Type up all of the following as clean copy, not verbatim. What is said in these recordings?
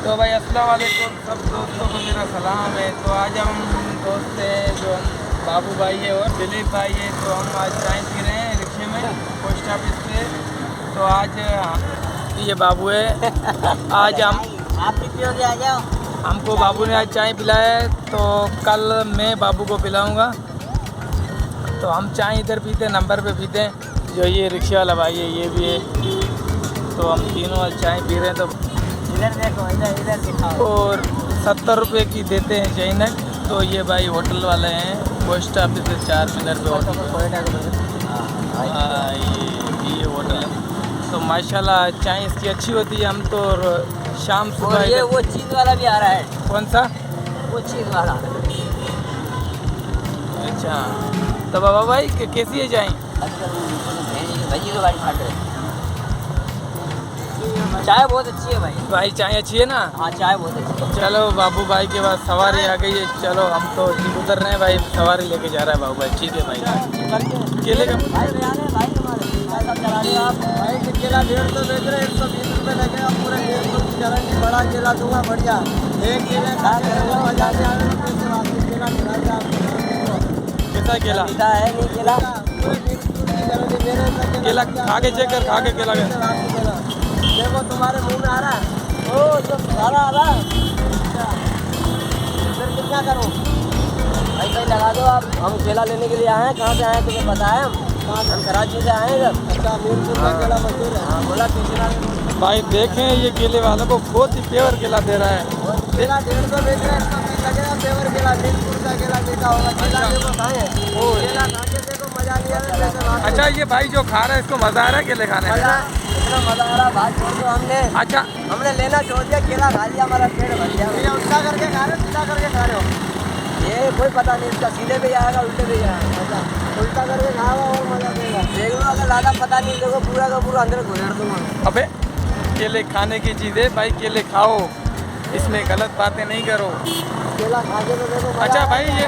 तो भाई अस्सलाम वालेकुम सब दोस्तों को मेरा सलाम है। तो आज हम दोस्त हैं जो बाबू भाई है और दिलीप भाई है। तो हम आज चाय पी रहे हैं रिक्शे में पोस्ट ऑफिस पे। तो आज ये बाबू है, आज हम आप भी पियोगे? आ जाओ। हमको बाबू ने आज चाय पिलाया है, तो कल मैं बाबू को पिलाऊंगा। तो हम चाय इधर पीते हैं, नंबर पे पीते हैं। जो ये रिक्शे वाला भाई है ये भी है। तो हम तीनों आज चाय पी रहे हैं। तो इधर देखो, इधर दिखाओ। और 70 रुपये की देते हैं चैनक। तो ये भाई होटल वाले हैं, पोस्ट ऑफिस से 4 मीटर पे होटल ये होटल है। तो माशाल्लाह चाय इसकी अच्छी होती है। हम तो शाम सुबह और ये वो चीज़ वाला भी आ रहा है। कौन सा? वो चीज़ वाला। अच्छा, तो बाबा भाई कैसी है चाय? भजी तो गाड़ी फाट रही। चाय बहुत अच्छी है भाई। भाई चाय अच्छी है ना? हाँ, चाय बहुत अच्छी है। चलो बाबू भाई के बाद सवारी आ गई है। चलो हम तो उतर रहे हैं भाई, सवारी लेके जा रहा है बाबू भाई। ठीक है भाई, केले का भाई भाई तुम्हारे सब चला रहे हो आप। भाई के केला 150 बेच रहे, 120 रुपये लगेगा पूरा। 150 की गारंटी, बड़ा केला दूंगा बढ़िया। एक केले खा के मजा से आ रहा है। केला खिलाएगा आपको। कैसा केला? मीठा है नहीं केला? केला खा के चेक कर, खा के केला का। देखो तुम्हारे मुंह में आ रहा है। ओ जो सारा आ रहा है। फिर कितना करूँ भाई? भाई लगा दो आप। हम केला लेने के लिए आए हैं। कहाँ से आए हैं तुम्हें पता है? हम कराची से आए हैं इधर। अच्छा, मीरपुर का केला मशहूर है। हाँ, बोला किसी भाई देखें ये केले वालों को बहुत ही प्योर केला दे रहा है। केला 150 बेच रहे हैं, 120 लगेगा। प्योर केला, मीरपुर का केला मीठा होगा। केला देखो खाए, केला खा के देखो, मजा नहीं आ रहा है। अच्छा, ये भाई जो खा रहा है इसको मजा आ रहा है केले खाने में? इतना मजा आ रहा है, बात छोड़ दो। अच्छा, हमने लेना छोड़ दिया, केला खा लिया, हमारा पेट भर गया। ये उल्टा करके खा रहे हो, सीधा करके खा रहे हो? ये कोई पता नहीं इसका, सीधे पे आएगा उल्टे पे आएगा। उल्टा करके खाओ और मजा देगा। देख लो, अगर ज़्यादा पता नहीं देखो, पूरा का पूरा अंदर घुसेड़ दूंगा। अबे केले खाने की चीज़ है भाई, केले खाओ, इसमें गलत बातें नहीं करो। केला खा के तो देखो। अच्छा भाई, ये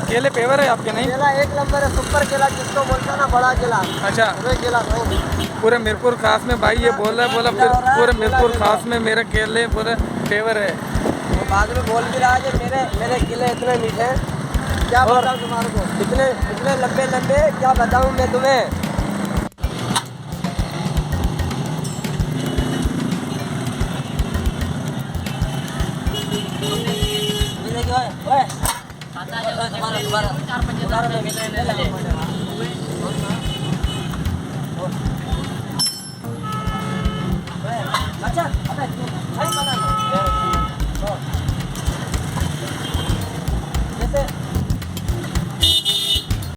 केले पेवर है आपके? नहीं, केला एक नंबर है, सुपर केला जिसको बोलते हैं ना, बड़ा केला। अच्छा, वे केला खाओ। पूरे मिरपुर खास में भाई ये बोला फिर पूरे मिरपुर खास में मेरे केले पूरे फेवर है। वो बाद में बोल भी रहा है कि मेरे केले इतने मीठे हैं, क्या बताऊँ तुम्हारे को। इतने लंबे लंबे, क्या बताऊँ मैं तुम्हें। अच्छा, अबे भाई बना